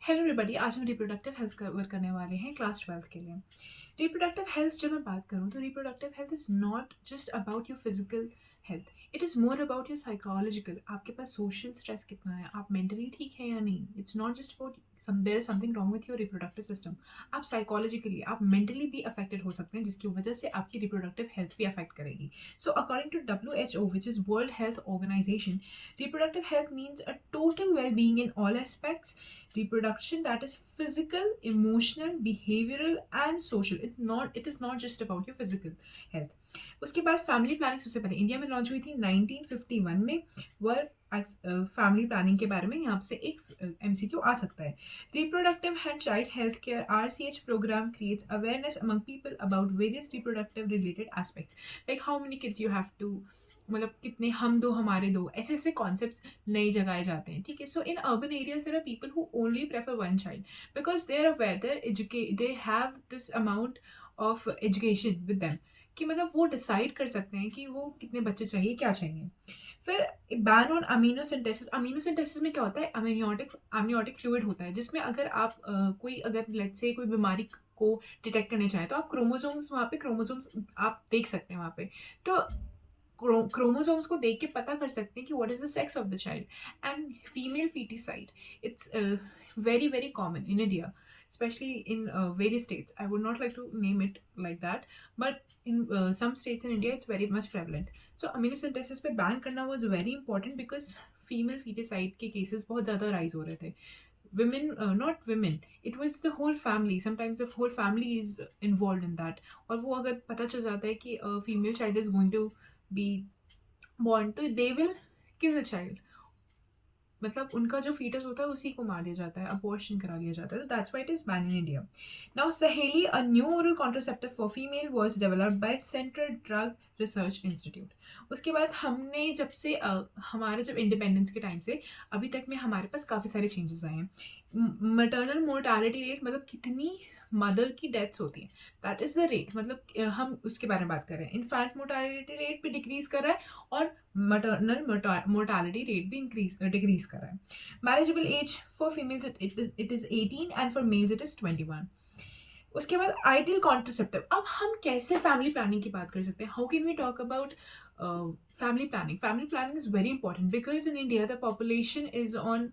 Hello everybody, आज हम reproductive health cover करने वाले हैं क्लास 12 के लिए। रिप्रोडक्टिव हेल्थ जब मैं बात करूँ तो reproductive health is not just about your physical health, it is more about your psychological. आपके पास सोशल स्ट्रेस कितना है, आप मेंटली ठीक है या नहीं। It's not just about their is something wrong with your reproductive system. आप साइकोलॉजिकली, आप मेंटली भी अफेक्टेड हो सकते हैं, जिसकी वजह से आपकी रिप्रोडक्टिव हेल्थ भी अफेक्ट करेगी। So according to WHO, which is world health organisation, reproductive health means a total well-being in all aspects. Reproduction, that is physical, emotional, behavioral and social. It is not just about your physical health. उसके बाद family planning सबसे पहले India में launch हुई थी 1951 में। Word family planning के बारे में यहाँ से एक MCQ आ सकता है। Reproductive and child health care RCH programme creates awareness among people about various reproductive related aspects, like how many kids you have to, मतलब कितने हम दो हमारे दो, ऐसे ऐसे कॉन्सेप्ट्स नए जगाए जाते हैं। ठीक है, so in urban areas there are people who only prefer one child because they are aware, they have this amount of education with them, कि मतलब वो डिसाइड कर सकते हैं कि वो कितने बच्चे चाहिए, क्या चाहिए। फिर बैन ऑन अमीनोसिंथेसिस। अमीनोसिंथेसिस में क्या होता है, अमनियोटिक फ्लूइड होता है, जिसमें अगर आप कोई अगर लेट्स से कोई बीमारी को डिटेक्ट करने चाहें तो आप क्रोमोसोम्स, वहाँ पे क्रोमोसोम्स आप देख सकते हैं वहाँ पे। तो क्रोमोसोम्स को देख के पता कर सकते हैं कि what is the sex of the child. And female foeticide, it's very very common in India, especially in various states. I would not like to name it like that, but in some states in India it's very much prevalent. So amniocentesis पे ban करना was very important because female feticide के cases बहुत ज़्यादा rise हो रहे थे। Women, not women, it was the whole family, sometimes the whole family is involved in that। और वो अगर पता चल जाता है कि female child is going to be born, तो they will kill the child, मतलब उनका जो फीटस होता है उसी को मार दिया जाता है, अबॉर्शन करा दिया जाता है। तो that's why it is ban in India. Now Saheli, a new oral contraceptive for female was developed by Central Drug Research Institute. उसके बाद हमने जब से हमारे जब इंडिपेंडेंस के टाइम से अभी तक में हमारे पास काफ़ी सारे चेंजेस आए हैं। मटर्नल मोर्टालिटी रेट, मतलब कितनी मदर की डेथ्स होती हैं, दैट इज़ द रेट, मतलब हम उसके बारे में बात कर रहे हैं। इनफैंट मोर्टालिटी रेट भी डिक्रीज कर रहा है और maternal mortality rate भी डिक्रीज कर रहा है। Marriageable age for females it is 18 and for mails it is 21। उसके बाद आइडियल कॉन्ट्रासेप्टिव। अब हम कैसे फैमिली प्लानिंग की बात कर सकते हैं, how can we talk about family planning. Family planning is very important because in India the population is on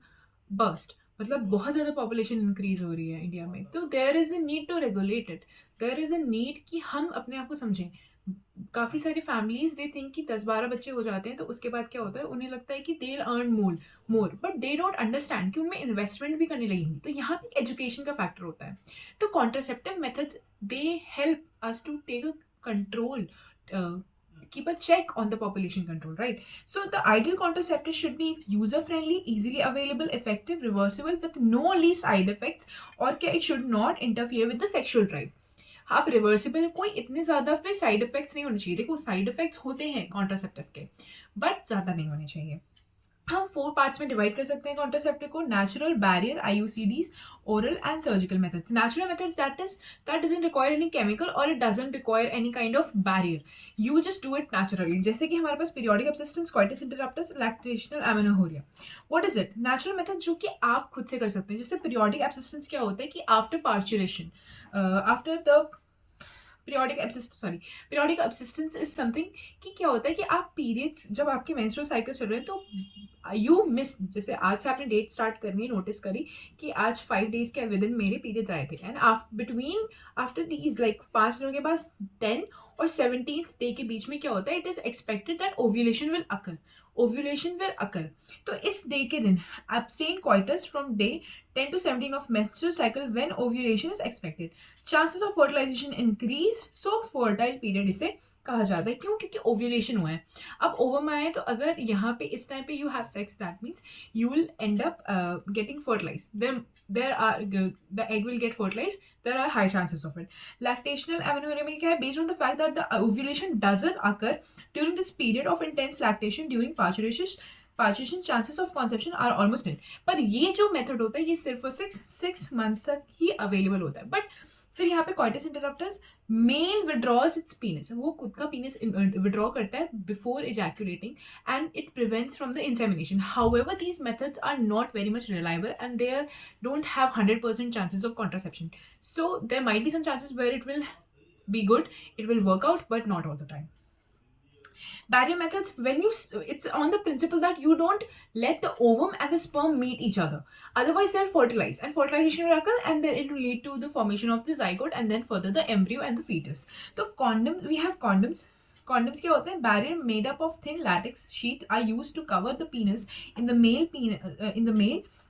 burst, मतलब बहुत ज़्यादा पॉपुलेशन इंक्रीज हो रही है इंडिया में। तो there is a need to regulate it, there is a need कि हम अपने आप को समझें। काफ़ी सारी फैमिलीज दे थिंक कि 10-12 बच्चे हो जाते हैं तो उसके बाद क्या होता है, उन्हें लगता है कि they earn more, but they don't understand कि उनमें इन्वेस्टमेंट भी करने लगेंगी। तो यहाँ पे एजुकेशन का फैक्टर होता है। तो contraceptive methods they help us to take a control, keep a check on the population control, right? So the ideal contraceptive should be user friendly, easily available, effective, reversible with no least side effects, और क्या, it should not interfere with the sexual drive। आप reversible, कोई इतने ज्यादा फिर side effects नहीं होने चाहिए। देखो साइड इफेक्ट्स होते हैं कॉन्ट्रासेप्टिव के, बट ज्यादा नहीं होने चाहिए। हम 4 पार्ट्स में डिवाइड कर सकते हैं कॉन्ट्रासेप्टिव को: natural, barrier, IUCDs, oral and surgical methods. Natural methods, that doesn't require any chemical or it doesn't require any kind of barrier, you just do it naturally। जैसे कि हमारे पास periodic abstinence, coitus interruptus, lactational amenorrhoea. What is it? Natural method जो कि आप खुद से कर सकते हैं। जैसे पीरियोडिक एब्सिस्टेंस क्या होता है कि after parturition, after the periodic abstinence is something कि क्या होता है कि आप पीरियड्स, जब आपके मेंस्ट्रुअल साइकिल चल रहे हैं तो यू मिस, जैसे आज से आपने डेट स्टार्ट करनी, नोटिस करी कि आज 5 डेज के विद इन मेरे पीरियड्स आए थे, and between after these like 5 दिनों के बाद 10 और 17th डे के बीच में क्या होता है, it is expected that ovulation will occur. तो इस डे के दिन abstain coitus from day 10 to 17 of menstrual cycle when ovulation is expected, chances of fertilization increase, so fertile period इसे कहा जाता है। क्यों? क्योंकि ओव्यूलेशन हुआ है। अब ओवम आए तो अगर यहाँ पे इस टाइम पे you have sex, that means you will end up getting fertilise, there are the egg will get fertilized, there are high chances of it। lactational amenorrhea में क्या है, based on the fact that the ovulation doesn't occur during this period of intense lactation during parturition, chances of conception are almost nil. पर ये जो method होता है ये सिर्फ और 6 मंथ्स तक ही अवेलेबल होता है। बट फिर यहाँ पे coitus interruptus, male withdraws its penis, वो खुद का penis withdraw करता है before ejaculating and it prevents from the insemination. However, these methods are not very much reliable and they don't have 100% chances of contraception. So there might be some chances where it will be good, it will work out, but not all the time. Barrier methods, it's on the principle that you don't let the ovum and the sperm meet each other, otherwise they'll fertilize and fertilization will occur and then it will lead to the formation of the zygote and then further the embryo and the fetus. So we have condoms क्या होते हैं? Barrier made up of thin latex sheath are used to cover the penis in the male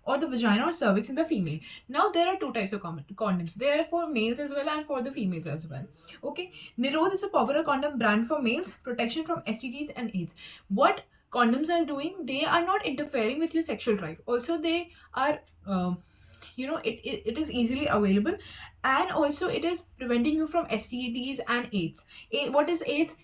or the vagina or cervix in the female. Now there are two types of condoms. They are for males as well and for the females as well. Okay, Nirod is a popular condom brand for males, protection from STDs and AIDS. What condoms are doing, they are not interfering with your sexual drive. Also, they are it is easily available, and also it is preventing you from STDs and AIDS. What is AIDS?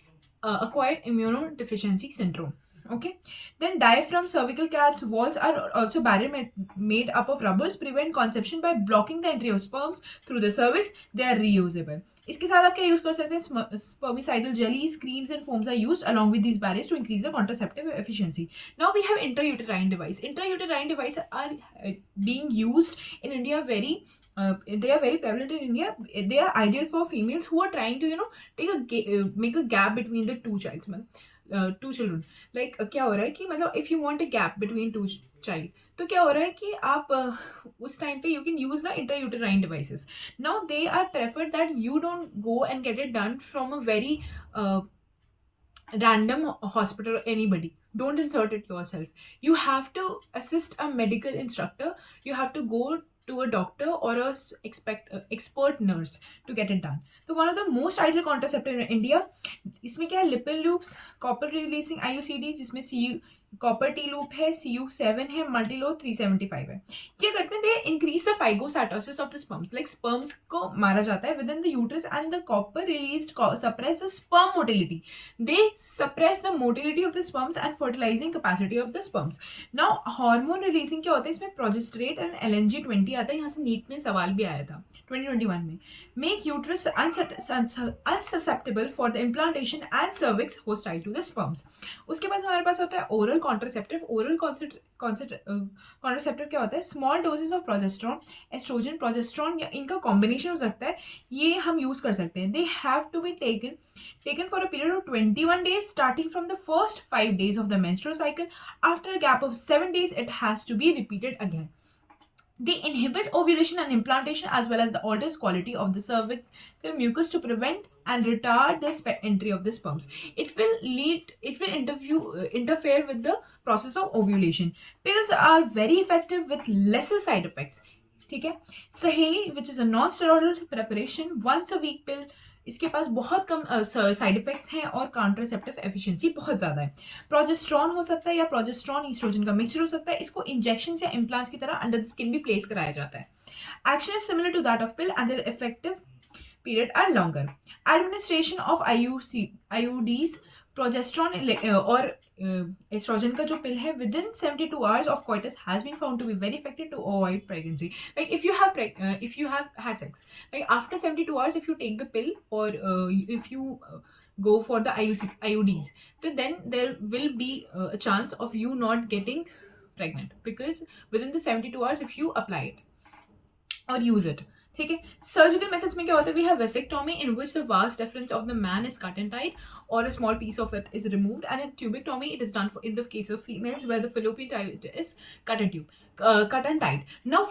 Acquired immunodeficiency syndrome. Okay, then diaphragm, cervical caps, walls are also barrier made up of rubbers, prevent conception by blocking the entry of sperms through the cervix. They are reusable. इसके साथ आप क्या use कर सकते हैं? Spermicidal jellies, creams and foams are used along with these barriers to increase the contraceptive efficiency. Now we have intrauterine device. Intrauterine devices are being used in India they are very prevalent in India. They are ideal for females who are trying to make a gap between the two children. Like क्या हो रहा है कि मतलब if you want a gap between two child, तो क्या हो रहा है कि आप उस time पे you can use the intrauterine devices. Now they are preferred that you don't go and get it done from a very random hospital or anybody. Don't insert it yourself. You have to assist a medical instructor. You have to go to a doctor or a expert nurse to get it done. So one of the most ideal contraceptive in India, इसमें क्या है? Lipid loops, copper releasing IUCDs, जिसमें copper T loop है, CU7 है, मल्टीलो 375 है. क्या करते हैं? They increase the phagocytosis of the sperms. Like sperms को मारा जाता है with in the uterus and the copper released suppress the sperm motility. They suppress the motility of the sperms and fertilising capacity of the sperms. Now hormone releasing क्या होता है? इसमें प्रोजेस्टेरेट and LNG20 आता है. यहाँ से नीट में सवाल भी आया था 2021 में. Make uterus unsusceptible for the implantation and cervix hostile to the sperms. उसके बाद हमारे पास होता है ओरल कॉन्ट्रासेप्टिव. ओरल कॉन्ट्रासेप्टिव क्या होता है? Small doses of progesterone, estrogen, progesterone या इनका कॉम्बिनेशन हो सकता है. ये हम यूज कर सकते हैं. They have to be taken for a period of 21 days starting from the first 5 days of the menstrual cycle. After a gap of 7 days it has to be repeated again. They inhibit ovulation and implantation as well as the alters quality of the cervical mucus to prevent and retard the entry of the sperms. It will interfere with the process of ovulation. Pills are very effective with lesser side effects. ठीक है. सहेली, which is a non-steroidal preparation, once a week pill, इसके पास बहुत कम side effects हैं और contraceptive efficiency बहुत ज़्यादा है. प्रोजेस्टेरॉन हो सकता है या प्रोजेस्टेरॉन ईस्ट्रोजन का मिक्सचर हो सकता है. इसको इंजेक्शन या इम्प्लांट्स की तरह अंडर द स्किन भी प्लेस कराया जाता है. Action is similar to that of pill and their effective period are longer. Administration of IUDs, progesterone और एस्ट्रोजन का जो पिल है within 72 hours of coitus has been found to be very effective to avoid pregnancy. Like if you have had sex, like after 72 hours, if you take the pill or if you go for the IUDs, then there will be a chance of you not getting pregnant because within the 72 hours if you apply it or use it. ठीक है. Surgical methods में क्या होता है? We have vasectomy in which the vas deferens of the man is cut and tight or a small piece of it is removed, and in tubectomy it is done in the case of females where the fallopian tube is cut and tied. Now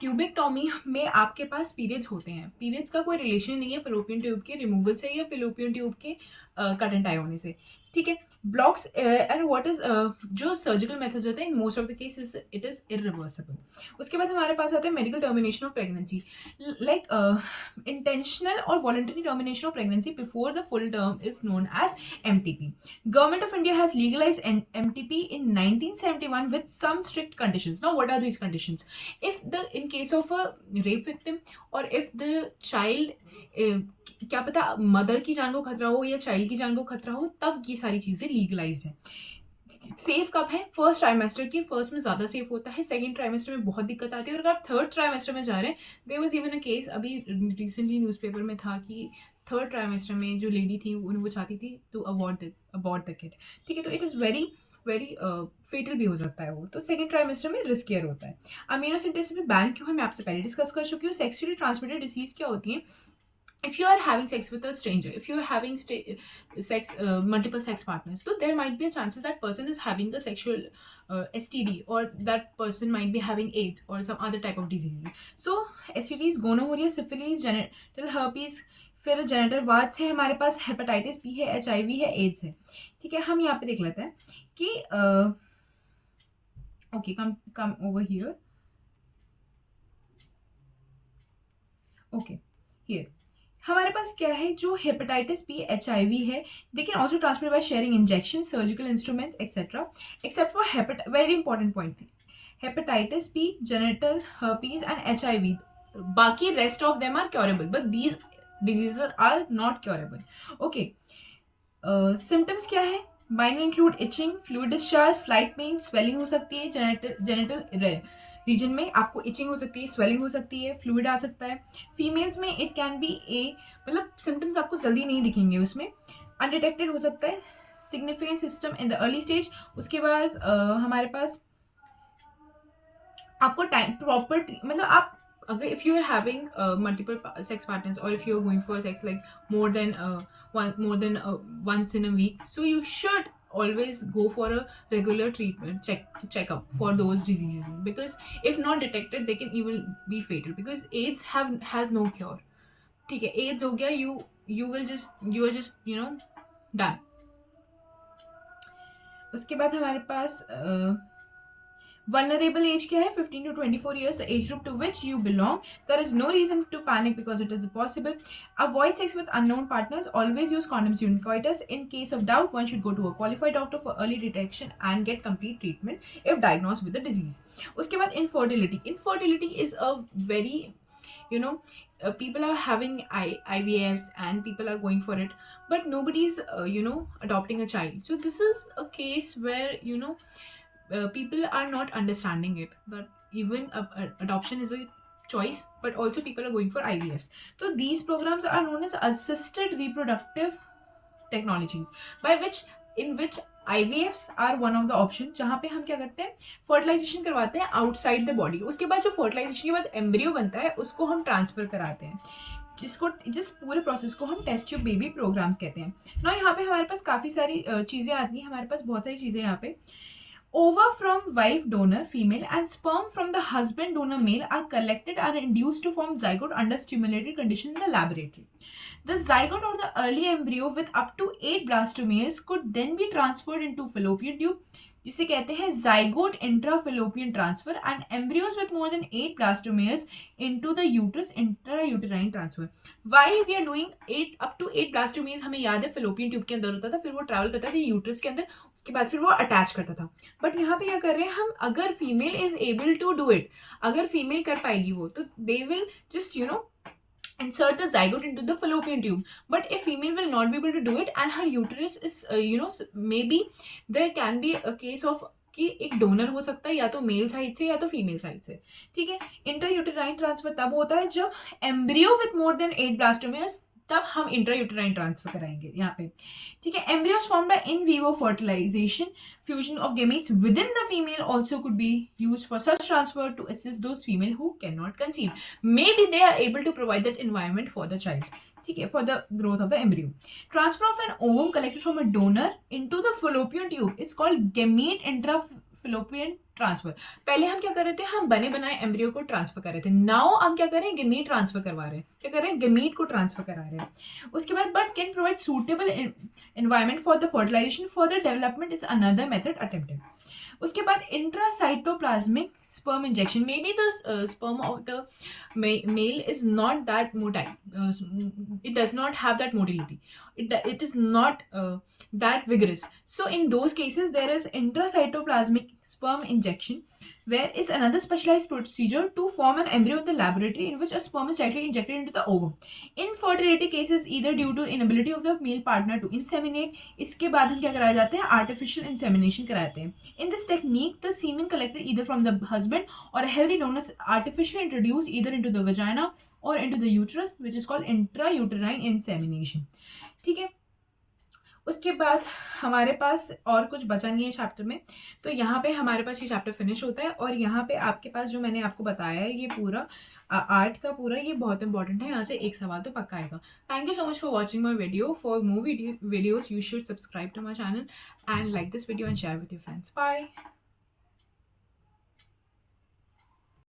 tubectomy में आपके पास periods होते हैं. periods का कोई relation नहीं है fallopian tube के removal से या fallopian tube के cut and tie होने से. ठीक है. ब्लॉक्स एंड व्हाट इज जो सर्जिकल मेथड्स होते हैं in most of the cases it is irreversible. उसके बाद हमारे पास आता है medical termination of pregnancy. Like intentional और voluntary termination of pregnancy before the full term is known as MTP. Government of India has legalized MTP in 1971 with some strict conditions. Now, what are these conditions? In case of a rape victim or if the child, क्या पता mother की जान को खतरा हो या child की जान को खतरा हो, तब ये सारी चीजें लीगलाइज्ड है. सेफ कब है? फर्स्ट ट्राइमेस्टर की, फर्स्ट में ज़्यादा सेफ होता है, सेकंड ट्राइमेस्टर में बहुत दिक्कत आती है, और अगर आप थर्ड ट्राइमेस्टर में जा रहे हैं, there was even a case अभी रिसेंटली न्यूज़पेपर में था कि थर्ड ट्राइमेस्टर में जो लेडी थी वो चाहती थी टू अबॉर्ट द किड। ठीक है, तो it is very very fatal भी हो सकता है वो, तो सेकंड ट्राइमेस्टर में रिस्कियर होता है। अमीनोसिंथेसिस में बैन क्यों है, मैं आपसे पहले डिस्कस कर चुकी हूँ। सेक्सुअली ट्रांसमिटेड डिसीज क्या होती है? If you are having sex with a stranger, if you are having multiple sex partners, so there might be a chances that person is having a sexual STD, or that person might be having AIDS or some other type of diseases. So STDs gonorrhea, syphilis, genital herpes, फिर genital wards है हमारे पास, hepatitis B है, HIV है, ads है। ठीक है, हम यहाँ पे देख लेते हैं कि okay, come over here. Okay, here हमारे पास क्या है, जो हेपेटाइटिस बी, HIV है, they can also transmit by sharing injection, surgical instruments etcetera, except for very important point थी, hepatitis B, genital herpes and HIV, बाकी rest of them are curable, but these diseases are not curable. Okay, symptoms क्या है? Minor include itching, fluid discharge, slight pain, swelling हो सकती है genital reason में, आपको etching हो सकती है, स्वेलिंग हो सकती है, फ्लूइड आ सकता है। फीमेल्स में इट कैन बी मतलब सिम्टम्स आपको जल्दी नहीं दिखेंगे उसमें, अनडिटेक्टेड हो सकता है, significant system in the early stage. उसके बाद हमारे पास आपको टाइम प्रॉपर, मतलब आप अगर if you are having multiple sex partners, और if you are going for sex like more than once in a week, so you should always go for a regular treatment checkup for those diseases, because if not detected they can even be fatal, because AIDS has no cure। ठीक है, AIDS हो गया, you are just done। उसके बाद हमारे पास vulnerable age क्या है? 15 to 24 years, the age group to which you belong. There is no reason to panic because it is possible. Avoid sex with unknown partners. Always use condoms during coitus. In case of doubt, one should go to a qualified doctor for early detection and get complete treatment if diagnosed with the disease. उसके बाद infertility. Infertility is a very, people are having IVFs and people are going for it, but nobody's adopting a child. So this is a case where people are not understanding it, that even adoption is a choice, but also people are going for IVFs. So these programs are known as assisted reproductive technologies, in which IVFs are one of the options, जहाँ पे हम क्या करते हैं, fertilisation करवाते हैं outside the body. उसके बाद जो फर्टिलाइजेशन के बाद एम्ब्रियो बनता है उसको हम ट्रांसफर कराते हैं, जिस पूरे प्रोसेस को हम टेस्ट ट्यूब बेबी प्रोग्राम्स कहते हैं ना। यहाँ पे हमारे पास काफ़ी सारी चीज़ें आती हैं, हमारे पास बहुत सारी चीज़ें यहाँ पे। Ova from wife donor female and sperm from the husband donor male are collected and induced to form zygote under stimulated conditions in the laboratory. The zygote or the early embryo with up to 8 blastomeres could then be transferred into fallopian tube, जिसे कहते हैं zygote intrafallopian transfer, and embryos with more than 8 blastomeres into the uterus intrauterine transfer. Why we are doing up to 8 blastomeres? हमें याद है fallopian tube के अंदर होता था, फिर वो ट्रैवल करता था यूट्रस के अंदर, उसके बाद फिर वो अटैच करता था। बट यहाँ पे क्या कर रहे हैं हम, अगर female is able to do it, अगर फीमेल कर पाएगी वो, तो they will just insert the zygote into the fallopian tube. But if female will not be able to do it and her uterus is maybe there can be a case of कि एक donor हो सकता है या तो male side से या तो फीमेल साइड से। ठीक है, इंट्रायूटेराइन ट्रांसफर तब होता है जब embryo with more than 8 blastomeres, तब हम इंट्रायूटेराइन ट्रांसफर कराएंगे यहाँ पे। ठीक है, embryos formed by in vivo fertilisation, fusion of gametes within the female also could be used for such transfer to assist those female who cannot conceive. Maybe they are able to provide that environment for the child. ठीक है, for the growth of the embryo. Transfer of an ovum collected from a donor into the fallopian tube is called gamete intrafallopian transfer. पहले हम क्या कर रहे थे, हम बने बनाए एम्ब्रियो को ट्रांसफर कर रहे थे, नाउ हम क्या कर रहे हैं, गेमीट ट्रांसफर करवा रहे हैं, क्या कर रहे हैं, गेमीट को ट्रांसफर करा रहे हैं। उसके बाद but can provide suitable environment for the fertilisation, further development is another method attempted. उसके बाद intracytoplasmic sperm injection, may be the sperm of the male is not that motile, it does not have that motility, it is not that vigorous, so in those cases there is intracytoplasmic sperm injection, where is another specialized procedure to form an embryo in the laboratory in which a sperm is directly injected into the ovum. Infertility cases either due to inability of the male partner to inseminate. इसके बाद हम क्या कराए जाते हैं, artificial insemination कराते हैं. In this technique, the semen collected either from the husband or a healthy donor is artificially introduced either into the vagina or into the uterus, which is called intrauterine insemination. ठीक है. उसके बाद हमारे पास और कुछ बचा नहीं है चैप्टर में, तो यहाँ पे हमारे पास ये चैप्टर फिनिश होता है. और यहाँ पे आपके पास जो मैंने आपको बताया है ये पूरा आर्ट का पूरा ये बहुत इंपॉर्टेंट है. यहाँ से एक सवाल तो पक्का आएगा. Thank you so much for watching my video. For more videos you should subscribe to my channel and like this video and share with your friends. Bye.